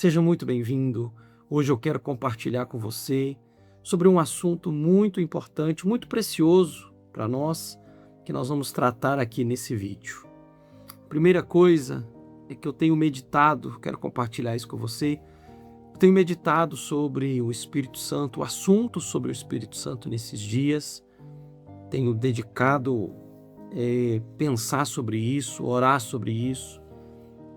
Seja muito bem-vindo. Hoje eu quero compartilhar com você sobre um assunto muito importante, muito precioso para nós, que nós vamos tratar aqui nesse vídeo. Primeira coisa é que eu tenho meditado, quero compartilhar isso com você, eu tenho meditado sobre o Espírito Santo, o assunto sobre o Espírito Santo nesses dias, tenho dedicado pensar sobre isso, orar sobre isso,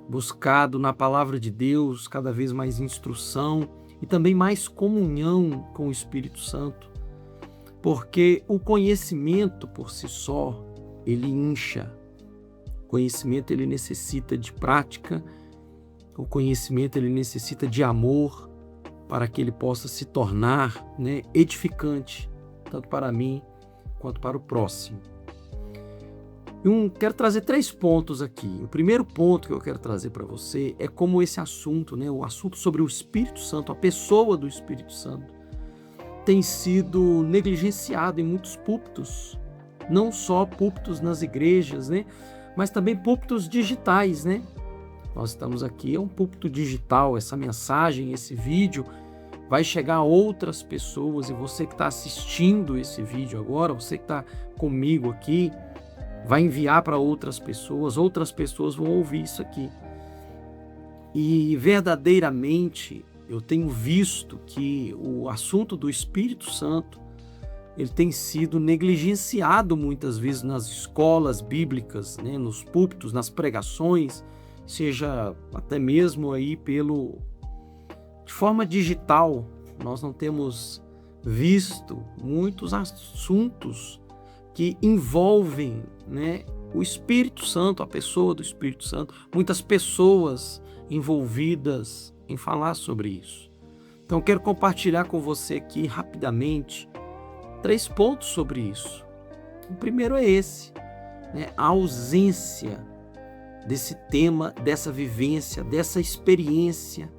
buscado na palavra de Deus cada vez mais instrução e também mais comunhão com o Espírito Santo, porque o conhecimento por si só, ele incha. O conhecimento ele necessita de prática, o conhecimento ele necessita de amor para que ele possa se tornar, edificante, tanto para mim quanto para o próximo. Quero trazer 3 pontos aqui. O primeiro ponto que eu quero trazer para você é como esse assunto, o assunto sobre o Espírito Santo, a pessoa do Espírito Santo, tem sido negligenciado em muitos púlpitos, não só púlpitos nas igrejas, mas também púlpitos digitais, Nós estamos aqui, é um púlpito digital, essa mensagem, esse vídeo vai chegar a outras pessoas e você que está assistindo esse vídeo agora, você que está comigo aqui, vai enviar para outras pessoas vão ouvir isso aqui. E verdadeiramente eu tenho visto que o assunto do Espírito Santo ele tem sido negligenciado muitas vezes nas escolas bíblicas, nos púlpitos, nas pregações, seja até mesmo aí de forma digital. Nós não temos visto muitos assuntos que envolvem o Espírito Santo, a pessoa do Espírito Santo, muitas pessoas envolvidas em falar sobre isso. Então quero compartilhar com você aqui rapidamente 3 pontos sobre isso. O primeiro é esse, a ausência desse tema, dessa vivência, dessa experiência.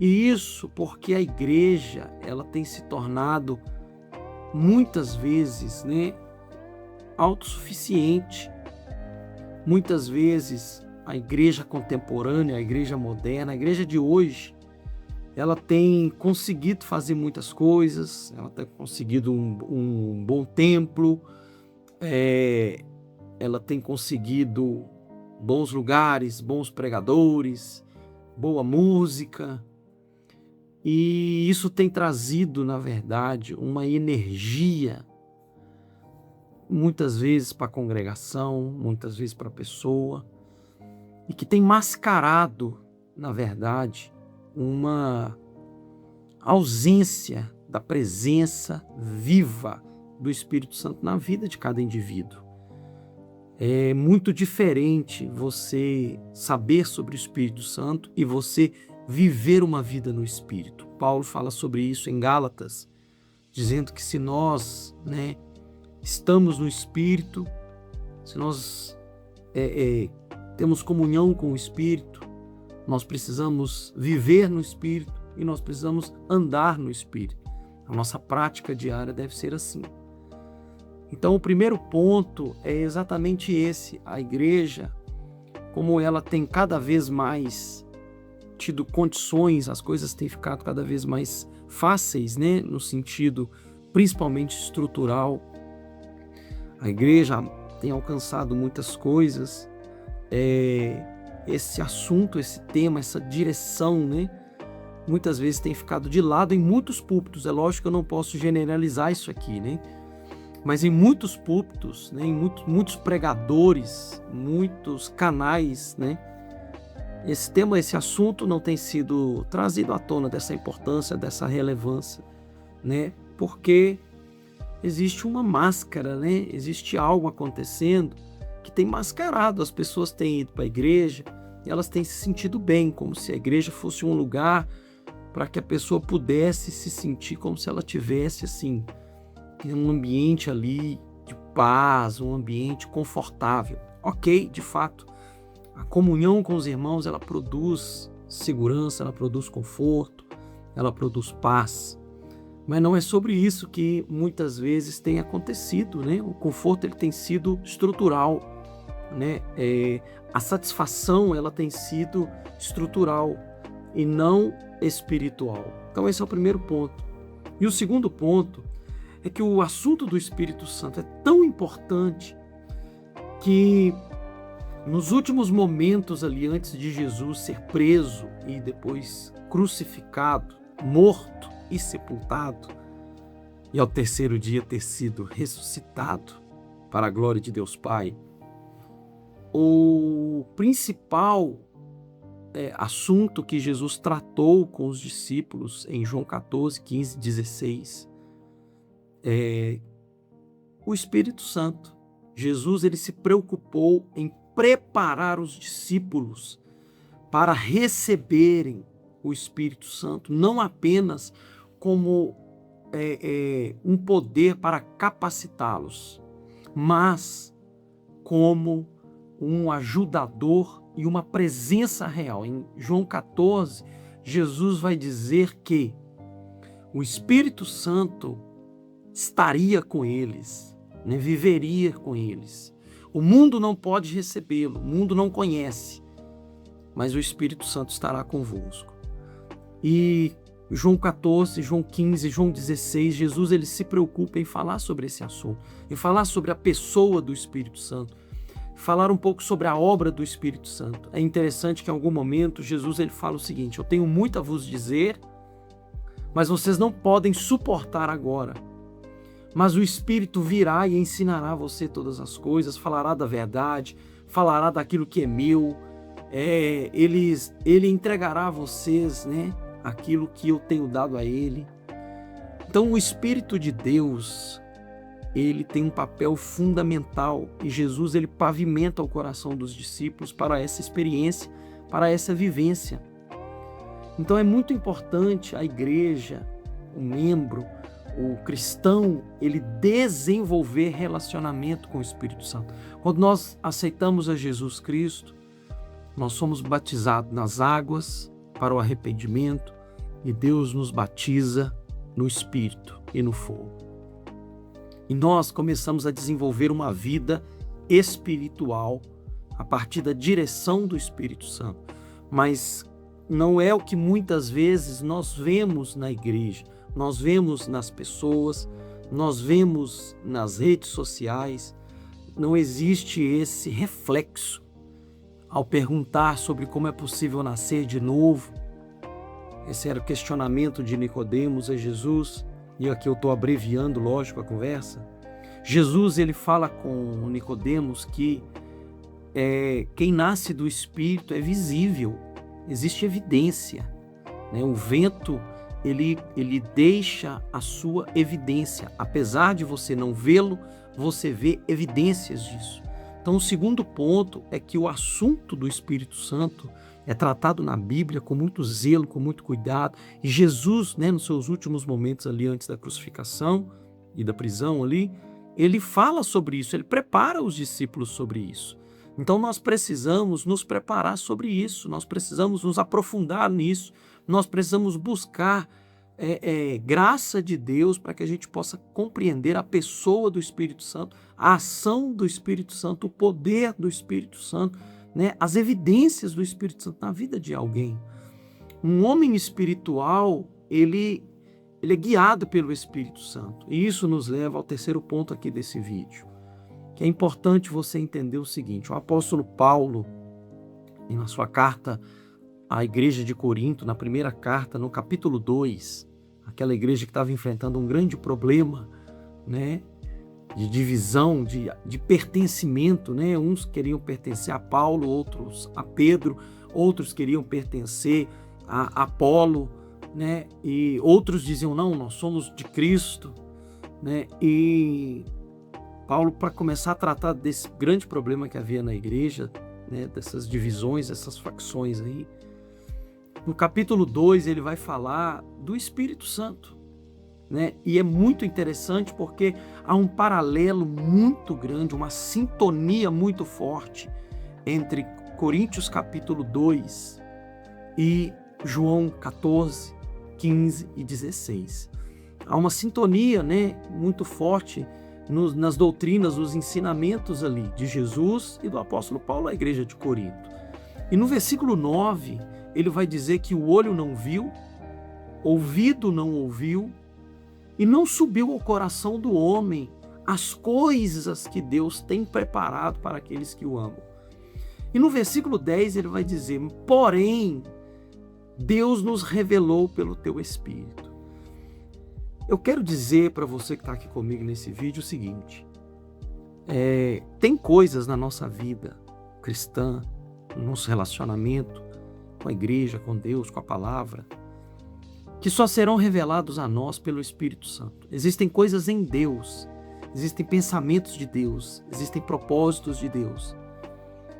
E isso porque a igreja ela tem se tornado muitas vezes autossuficiente. Muitas vezes a igreja contemporânea, a igreja moderna, a igreja de hoje, ela tem conseguido fazer muitas coisas, ela tem conseguido um bom templo, ela tem conseguido bons lugares, bons pregadores, boa música, e isso tem trazido, na verdade, uma energia muitas vezes para a congregação, muitas vezes para a pessoa, e que tem mascarado, na verdade, uma ausência da presença viva do Espírito Santo na vida de cada indivíduo. É muito diferente você saber sobre o Espírito Santo e você viver uma vida no Espírito. Paulo fala sobre isso em Gálatas, dizendo que se nós, estamos no Espírito, se nós temos comunhão com o Espírito, nós precisamos viver no Espírito e nós precisamos andar no Espírito. A nossa prática diária deve ser assim. Então, o primeiro ponto é exatamente esse. A igreja, como ela tem cada vez mais tido condições, as coisas têm ficado cada vez mais fáceis, no sentido principalmente estrutural. A igreja tem alcançado muitas coisas. Esse assunto, esse tema, essa direção, muitas vezes tem ficado de lado em muitos púlpitos. É lógico que eu não posso generalizar isso aqui, mas em muitos púlpitos, em muitos pregadores, muitos canais, esse tema, esse assunto não tem sido trazido à tona dessa importância, dessa relevância, porque existe uma máscara, existe algo acontecendo que tem mascarado. As pessoas têm ido para a igreja e elas têm se sentido bem, como se a igreja fosse um lugar para que a pessoa pudesse se sentir como se ela tivesse assim, um ambiente ali de paz, um ambiente confortável. Ok, de fato, a comunhão com os irmãos, ela produz segurança, ela produz conforto, ela produz paz. Mas não é sobre isso que muitas vezes tem acontecido, O conforto ele tem sido estrutural, A satisfação ela tem sido estrutural. e não espiritual. Então esse é o primeiro ponto. E o segundo ponto é que o assunto do Espírito Santo é tão importante que nos últimos momentos ali, antes de Jesus ser preso e depois crucificado, morto e sepultado, e ao terceiro dia ter sido ressuscitado para a glória de Deus Pai, o principal assunto que Jesus tratou com os discípulos em João 14, 15, 16 é o Espírito Santo. Jesus ele se preocupou em preparar os discípulos para receberem o Espírito Santo, não apenas como um poder para capacitá-los, mas como um ajudador e uma presença real. Em João 14, Jesus vai dizer que o Espírito Santo estaria com eles, viveria com eles. O mundo não pode recebê-lo, o mundo não conhece, mas o Espírito Santo estará convosco. E João 14, João 15, João 16, Jesus ele se preocupa em falar sobre esse assunto, em falar sobre a pessoa do Espírito Santo, falar um pouco sobre a obra do Espírito Santo. É interessante que em algum momento Jesus ele fala o seguinte: eu tenho muito a vos dizer, mas vocês não podem suportar agora. Mas o Espírito virá e ensinará a você todas as coisas, falará da verdade, falará daquilo que é meu, ele entregará a vocês, aquilo que eu tenho dado a ele. Então o Espírito de Deus, ele tem um papel fundamental e Jesus ele pavimenta o coração dos discípulos para essa experiência, para essa vivência. Então é muito importante a igreja, o membro, o cristão, ele desenvolver relacionamento com o Espírito Santo. Quando nós aceitamos a Jesus Cristo, nós somos batizados nas águas para o arrependimento e Deus nos batiza no Espírito e no fogo. E nós começamos a desenvolver uma vida espiritual a partir da direção do Espírito Santo. Mas não é o que muitas vezes nós vemos na igreja, nós vemos nas pessoas, nós vemos nas redes sociais. Não existe esse reflexo ao perguntar sobre como é possível nascer de novo. Esse era o questionamento de Nicodemos a Jesus, e aqui eu estou abreviando, lógico, a conversa. Jesus ele fala com Nicodemos que quem nasce do Espírito é visível, existe evidência, O vento ele deixa a sua evidência, apesar de você não vê-lo, você vê evidências disso. Então o segundo ponto é que o assunto do Espírito Santo é tratado na Bíblia com muito zelo, com muito cuidado. E Jesus, nos seus últimos momentos ali antes da crucificação e da prisão ali, ele fala sobre isso, ele prepara os discípulos sobre isso. Então nós precisamos nos preparar sobre isso, nós precisamos nos aprofundar nisso, nós precisamos buscar graça de Deus para que a gente possa compreender a pessoa do Espírito Santo, a ação do Espírito Santo, o poder do Espírito Santo, as evidências do Espírito Santo na vida de alguém. Um homem espiritual, ele é guiado pelo Espírito Santo. E isso nos leva ao terceiro ponto aqui desse vídeo, que é importante você entender o seguinte: o apóstolo Paulo, na sua carta à igreja de Corinto, na primeira carta, no capítulo 2, aquela igreja que estava enfrentando um grande problema, de divisão, de pertencimento, Uns queriam pertencer a Paulo, outros a Pedro, outros queriam pertencer a Apolo, E outros diziam, não, nós somos de Cristo, E Paulo, para começar a tratar desse grande problema que havia na igreja, dessas divisões, essas facções aí, no capítulo 2 ele vai falar do Espírito Santo, E é muito interessante porque há um paralelo muito grande, uma sintonia muito forte entre Coríntios capítulo 2 e João 14, 15 e 16. Há uma sintonia, muito forte nas doutrinas, nos ensinamentos ali de Jesus e do apóstolo Paulo à igreja de Corinto. E no versículo 9, ele vai dizer que o olho não viu, ouvido não ouviu, e não subiu ao coração do homem as coisas que Deus tem preparado para aqueles que o amam. E no versículo 10 ele vai dizer, porém, Deus nos revelou pelo teu Espírito. Eu quero dizer para você que está aqui comigo nesse vídeo o seguinte, tem coisas na nossa vida cristã, no nosso relacionamento com a igreja, com Deus, com a palavra, que só serão revelados a nós pelo Espírito Santo. Existem coisas em Deus, existem pensamentos de Deus, existem propósitos de Deus,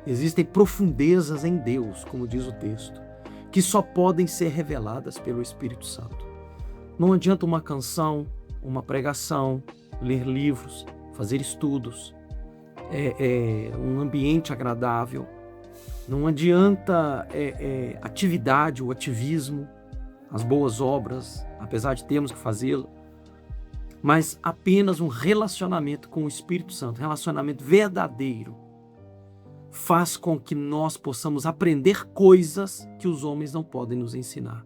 existem profundezas em Deus, como diz o texto, que só podem ser reveladas pelo Espírito Santo. Não adianta uma canção, uma pregação, ler livros, fazer estudos, um ambiente agradável. Não adianta atividade, o ativismo, as boas obras, apesar de termos que fazê-lo, mas apenas um relacionamento com o Espírito Santo, relacionamento verdadeiro, faz com que nós possamos aprender coisas que os homens não podem nos ensinar.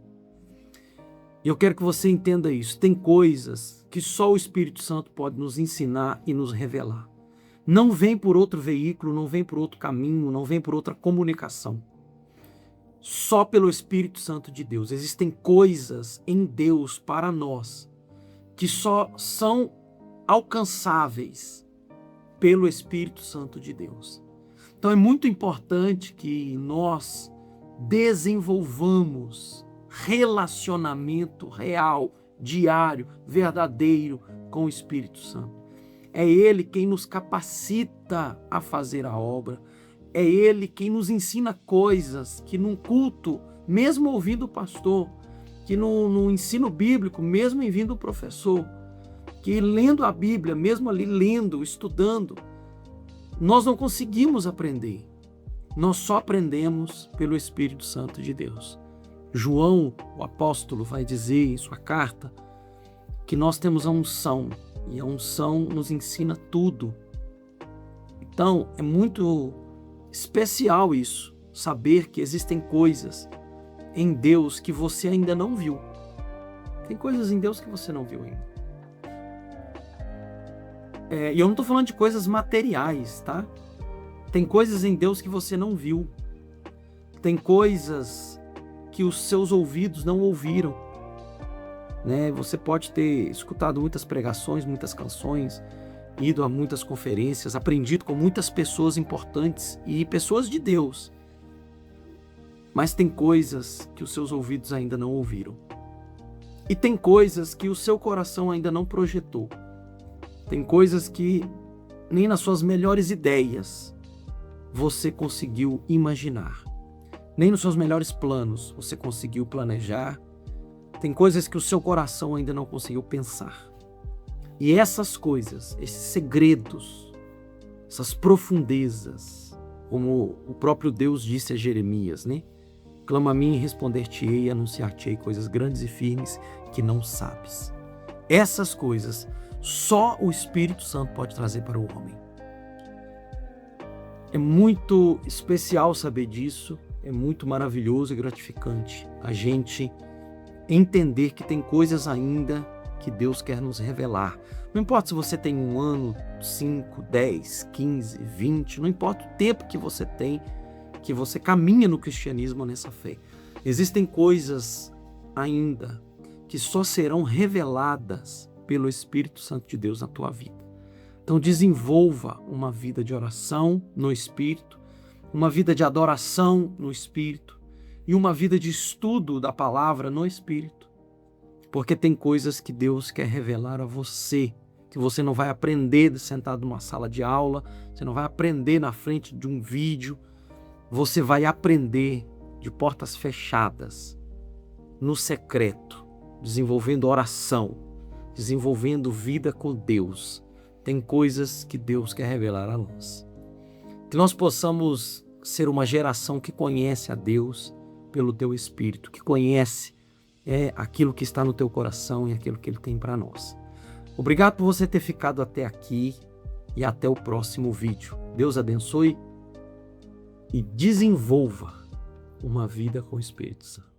E eu quero que você entenda isso. Tem coisas que só o Espírito Santo pode nos ensinar e nos revelar. Não vem por outro veículo, não vem por outro caminho, não vem por outra comunicação. Só pelo Espírito Santo de Deus. Existem coisas em Deus para nós que só são alcançáveis pelo Espírito Santo de Deus. Então é muito importante que nós desenvolvamos relacionamento real, diário, verdadeiro com o Espírito Santo. É Ele quem nos capacita a fazer a obra. É Ele quem nos ensina coisas que num culto, mesmo ouvindo o pastor, que no ensino bíblico, mesmo ouvindo o professor, que lendo a Bíblia, mesmo ali lendo, estudando, nós não conseguimos aprender. Nós só aprendemos pelo Espírito Santo de Deus. João, o apóstolo, vai dizer em sua carta que nós temos a unção, e a unção nos ensina tudo. Então, é muito especial isso, saber que existem coisas em Deus que você ainda não viu. Tem coisas em Deus que você não viu ainda. E eu não estou falando de coisas materiais, tá? Tem coisas em Deus que você não viu. Tem coisas que os seus ouvidos não ouviram. Né? Você pode ter escutado muitas pregações, muitas canções, ido a muitas conferências, aprendido com muitas pessoas importantes e pessoas de Deus. Mas tem coisas que os seus ouvidos ainda não ouviram. E tem coisas que o seu coração ainda não projetou. Tem coisas que nem nas suas melhores ideias você conseguiu imaginar. Nem nos seus melhores planos você conseguiu planejar. Tem coisas que o seu coração ainda não conseguiu pensar. E essas coisas, esses segredos, essas profundezas, como o próprio Deus disse a Jeremias, né? Clama a mim e responder-te-ei e anunciar-te-ei coisas grandes e firmes que não sabes. Essas coisas só o Espírito Santo pode trazer para o homem. É muito especial saber disso, é muito maravilhoso e gratificante a gente entender que tem coisas ainda que Deus quer nos revelar. Não importa se você tem 1 ano, 5, 10, 15, 20, não importa o tempo que você tem, que você caminha no cristianismo nessa fé. Existem coisas ainda que só serão reveladas pelo Espírito Santo de Deus na tua vida. Então desenvolva uma vida de oração no Espírito, uma vida de adoração no Espírito e uma vida de estudo da palavra no Espírito. Porque tem coisas que Deus quer revelar a você, que você não vai aprender sentado numa sala de aula, você não vai aprender na frente de um vídeo, você vai aprender de portas fechadas, no secreto, desenvolvendo oração, desenvolvendo vida com Deus. Tem coisas que Deus quer revelar a nós. Que nós possamos ser uma geração que conhece a Deus pelo teu Espírito, que conhece aquilo que está no teu coração e aquilo que Ele tem para nós. Obrigado por você ter ficado até aqui e até o próximo vídeo. Deus abençoe e desenvolva uma vida com o Espírito Santo.